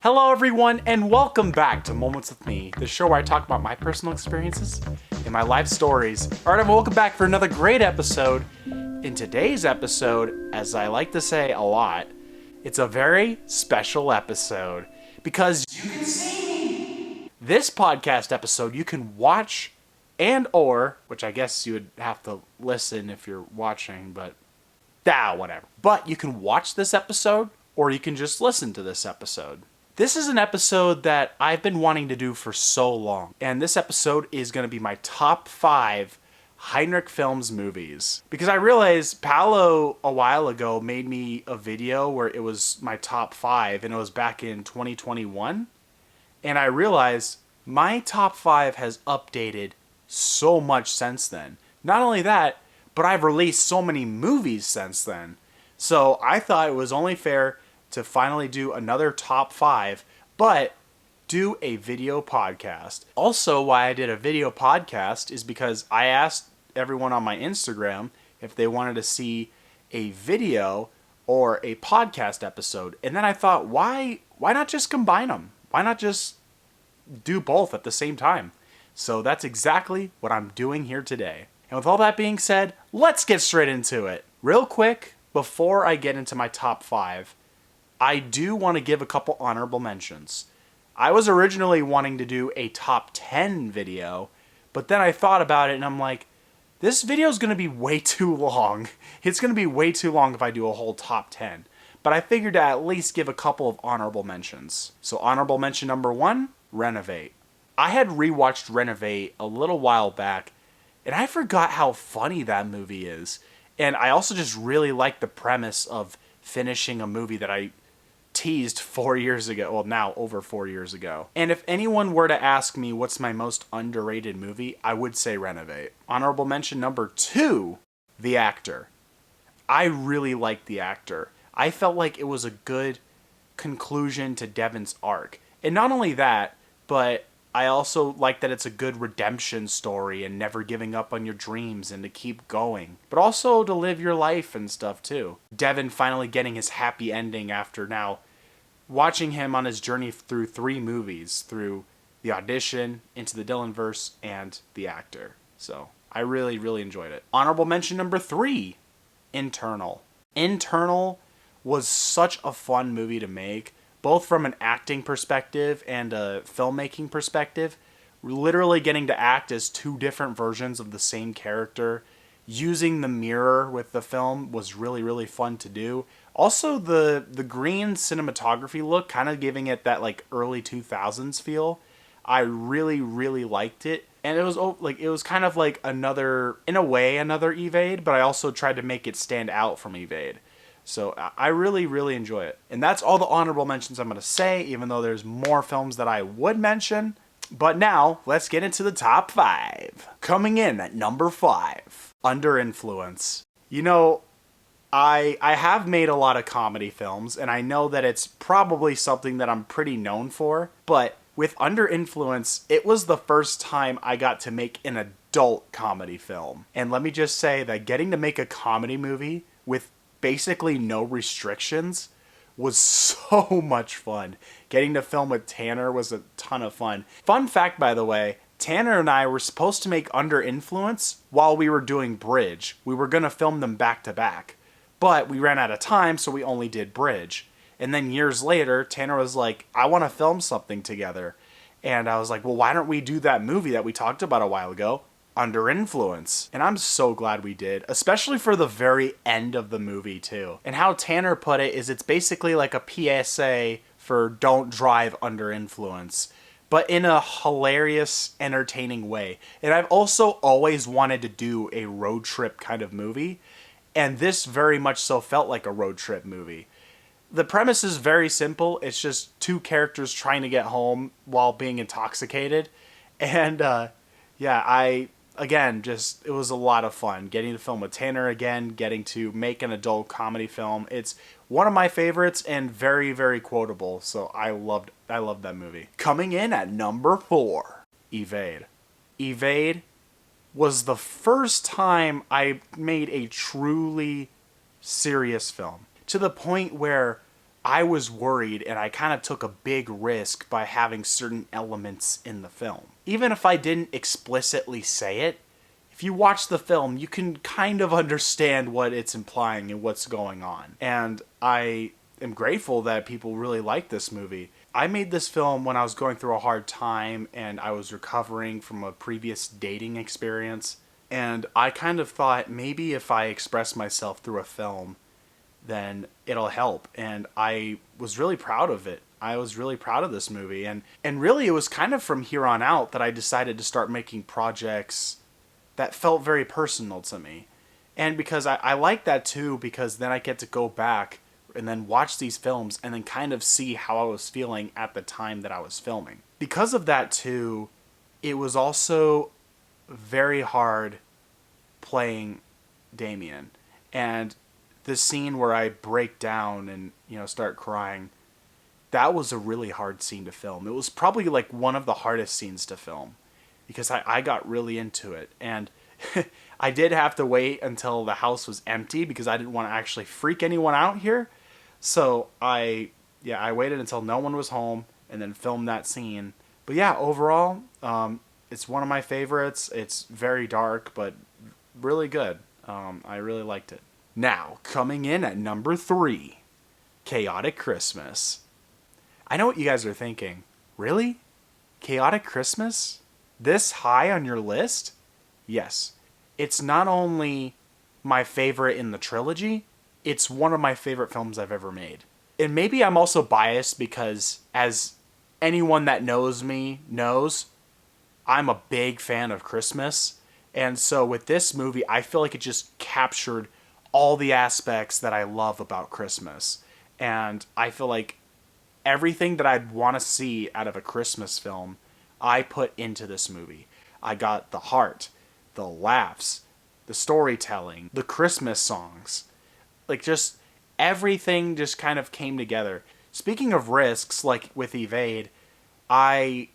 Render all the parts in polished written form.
Hello everyone, and welcome back to Moments with Me, the show where I talk about my personal experiences and my life stories. Alright, everyone, welcome back for another great episode. In today's episode, as I like to say a lot, it's a very special episode because you can see me. This podcast episode you can watch which I guess you would have to listen if you're watching, but whatever. But you can watch this episode or you can just listen to this episode. This is an episode that I've been wanting to do for so long, and this episode is going to be my top 5 Heinrich Films movies. Because I realized Paolo a while ago made me a video where it was my top 5, and it was back in 2021, and I realized my top 5 has updated so much since then. Not only that, but I've released so many movies since then. So I thought it was only fair to finally do another top 5, but do a video podcast. Also, why I did a video podcast is because I asked everyone on my Instagram if they wanted to see a video or a podcast episode. And then I thought, why not just combine them? Why not just do both at the same time? So that's exactly what I'm doing here today. And with all that being said, let's get straight into it. Real quick, before I get into my top 5, I do want to give a couple honorable mentions. I was originally wanting to do a top 10 video, but then I thought about it and I'm like, this video is going to be way too long. It's going to be way too long if I do a whole top 10. But I figured to at least give a couple of honorable mentions. So honorable mention number 1, Renovate. I had rewatched Renovate a little while back, and I forgot how funny that movie is. And I also just really like the premise of finishing a movie that I teased 4 years ago, well now over 4 years ago. And if anyone were to ask me what's my most underrated movie, I would say Renovate. Honorable mention number 2, The Actor. I really liked The Actor. I felt like it was a good conclusion to Devon's arc. And not only that, but I also like that it's a good redemption story and never giving up on your dreams and to keep going. But also to live your life and stuff too. Devon finally getting his happy ending after now watching him on his journey through 3 movies. Through The Audition, Into the Dylanverse, and The Actor. So I really, really enjoyed it. Honorable mention number 3, Internal. Internal was such a fun movie to make, both from an acting perspective and a filmmaking perspective. Literally getting to act as 2 different versions of the same character. Using the mirror with the film was really, really fun to do. Also, the green cinematography look, kind of giving it that like early 2000s feel. I really, really liked it. And it was kind of like another Evade, but I also tried to make it stand out from Evade. So I really, really enjoy it. And that's all the honorable mentions I'm going to say, even though there's more films that I would mention. But now, let's get into the top 5. Coming in at number 5, Under Influence. You know, I have made a lot of comedy films, and I know that it's probably something that I'm pretty known for. But with Under Influence, it was the first time I got to make an adult comedy film. And let me just say that getting to make a comedy movie with basically no restrictions was so much fun. Getting to film with Tanner was a ton of fun. Fun fact, by the way, Tanner and I were supposed to make Under Influence while we were doing Bridge. We were going to film them back to back, but we ran out of time, so we only did Bridge. And then years later, Tanner was like, I want to film something together. And I was like, well, why don't we do that movie that we talked about a while ago? Under Influence. And I'm so glad we did, especially for the very end of the movie too. And how Tanner put it is it's basically like a PSA for don't drive under influence, but in a hilarious, entertaining way. And I've also always wanted to do a road trip kind of movie, and this very much so felt like a road trip movie. The premise is very simple. It's just 2 characters trying to get home while being intoxicated. And it was a lot of fun getting to film with Tanner again, getting to make an adult comedy film. It's one of my favorites and very, very quotable. So I loved that movie. Coming in at number 4, Evade. Evade was the first time I made a truly serious film, to the point where I was worried and I kind of took a big risk by having certain elements in the film. Even if I didn't explicitly say it, if you watch the film, you can kind of understand what it's implying and what's going on. And I am grateful that people really like this movie. I made this film when I was going through a hard time and I was recovering from a previous dating experience. And I kind of thought maybe if I express myself through a film, then it'll help. And I was really proud of it. I was really proud of this movie. And really, it was kind of from here on out that I decided to start making projects that felt very personal to me. And because I like that too, because then I get to go back and then watch these films and then kind of see how I was feeling at the time that I was filming. Because of that too, it was also very hard playing Damien. And the scene where I break down and, start crying, that was a really hard scene to film. It was probably like one of the hardest scenes to film because I got really into it. And I did have to wait until the house was empty because I didn't want to actually freak anyone out here. So I waited until no one was home and then filmed that scene. But yeah, overall, it's one of my favorites. It's very dark, but really good. I really liked it. Now, coming in at number 3, Chaotic Christmas. I know what you guys are thinking. Really? Chaotic Christmas? This high on your list? Yes. It's not only my favorite in the trilogy, it's one of my favorite films I've ever made. And maybe I'm also biased because, as anyone that knows me knows, I'm a big fan of Christmas. And so with this movie, I feel like it just captured all the aspects that I love about Christmas. And I feel like everything that I'd want to see out of a Christmas film, I put into this movie. I got the heart, the laughs, the storytelling, the Christmas songs. Like, just everything just kind of came together. Speaking of risks, like with Evade, I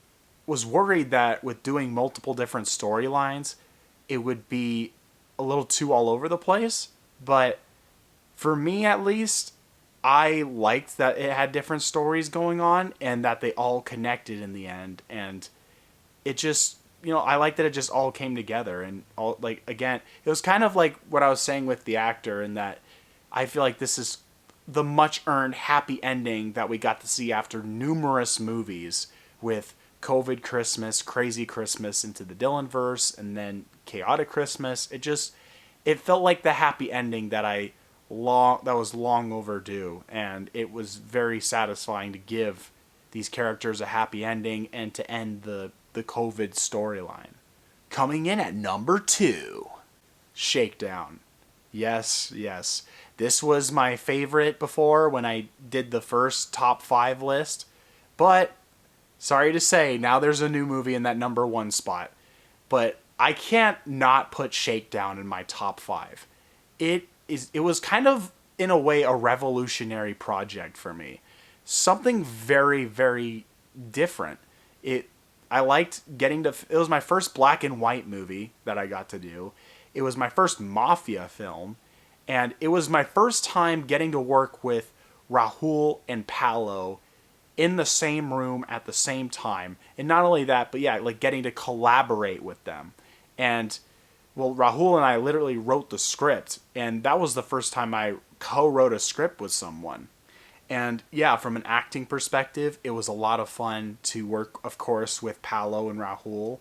was worried that with doing multiple different storylines, it would be a little too all over the place. But for me, at least, I liked that it had different stories going on and that they all connected in the end. And it just, I like that it just all came together. And all, like, again, it was kind of like what I was saying with the actor, in that I feel like this is the much earned happy ending that we got to see after numerous movies with COVID Christmas, Crazy Christmas, Into the Dylanverse, and then Chaotic Christmas. It felt like the happy ending that was long overdue, and it was very satisfying to give these characters a happy ending and to end the COVID storyline. Coming in at number 2, Shakedown. Yes. This was my favorite before when I did the first top 5 list, but sorry to say, now there's a new movie in that number 1 spot. But I can't not put Shakedown in my top 5. It was kind of, in a way, a revolutionary project for me. Something very, very different. I liked it was my first black and white movie that I got to do. It was my first mafia film. And it was my first time getting to work with Rahul and Paolo in the same room at the same time. And not only that, but yeah, like getting to collaborate with them. And, well, Rahul and I literally wrote the script. And that was the first time I co-wrote a script with someone. And yeah, from an acting perspective, it was a lot of fun to work, of course, with Paolo and Rahul.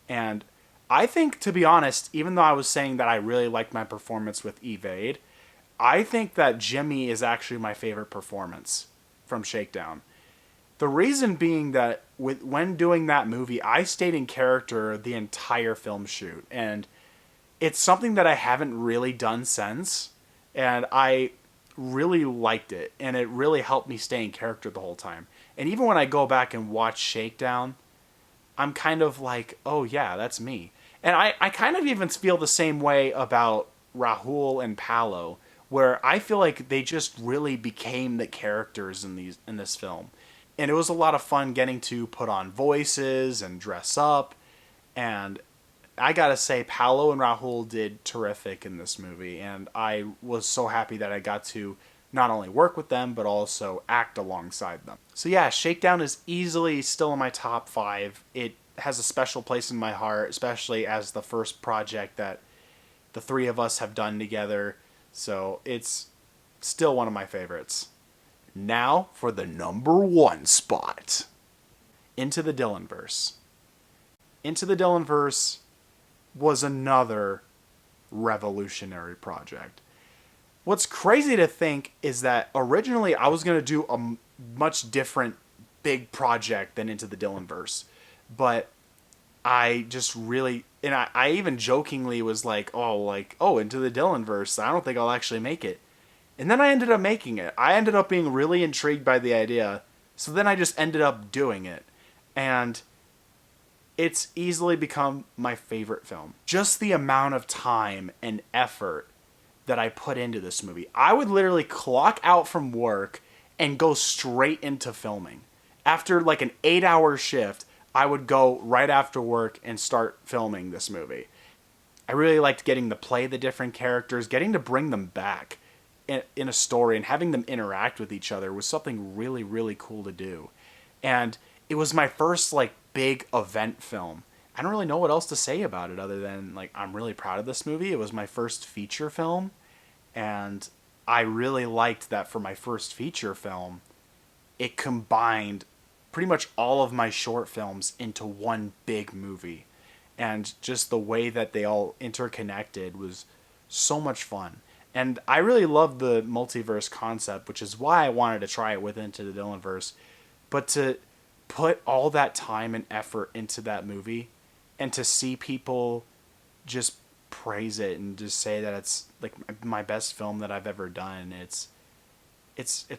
And I think, to be honest, even though I was saying that I really liked my performance with Evade, I think that Jimmy is actually my favorite performance from Shakedown. The reason being that when doing that movie, I stayed in character the entire film shoot. And it's something that I haven't really done since. And I really liked it. And it really helped me stay in character the whole time. And even when I go back and watch Shakedown, I'm kind of like, oh yeah, that's me. And I kind of even feel the same way about Rahul and Paolo, where I feel like they just really became the characters in this film. And it was a lot of fun getting to put on voices and dress up. And I gotta say, Paolo and Rahul did terrific in this movie. And I was so happy that I got to not only work with them, but also act alongside them. So yeah, Shakedown is easily still in my top 5. It has a special place in my heart, especially as the first project that the three of us have done together. So it's still one of my favorites. Now for the number 1 spot. Into the Dylanverse. Into the Dylanverse was another revolutionary project. What's crazy to think is that originally I was going to do a much different big project than Into the Dylanverse. But I just really, and I even jokingly was like, Into the Dylanverse, I don't think I'll actually make it. And then I ended up making it. I ended up being really intrigued by the idea. So then I just ended up doing it. And it's easily become my favorite film. Just the amount of time and effort that I put into this movie. I would literally clock out from work and go straight into filming. After like an 8-hour shift, I would go right after work and start filming this movie. I really liked getting to play the different characters, getting to bring them back in a story and having them interact with each other was something really, really cool to do. And it was my first like big event film. I don't really know what else to say about it other than like I'm really proud of this movie. It was my first feature film, and I really liked that for my first feature film, it combined pretty much all of my short films into one big movie. And just the way that they all interconnected was so much fun. And I really love the multiverse concept, which is why I wanted to try it with Into the Dylanverse. But to put all that time and effort into that movie and to see people just praise it and just say that it's like my best film that I've ever done, it's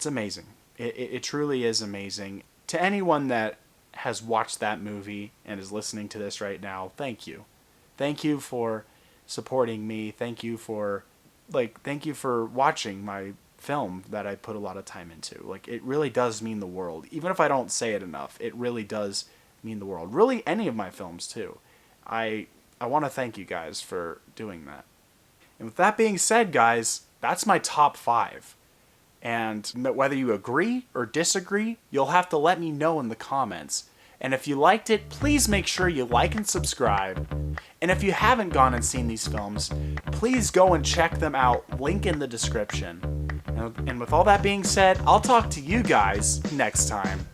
amazing. It truly is amazing. To anyone that has watched that movie and is listening to this right now, thank you. Thank you for supporting me. Thank you for watching my film that I put a lot of time into. Like, it really does mean the world. Even if I don't say it enough, it really does mean the world. Really, any of my films too. I want to thank you guys for doing that. And with that being said, guys, that's my top 5. And whether you agree or disagree, you'll have to let me know in the comments. And if you liked it, please make sure you like and subscribe. And if you haven't gone and seen these films, please go and check them out. Link in the description. And with all that being said, I'll talk to you guys next time.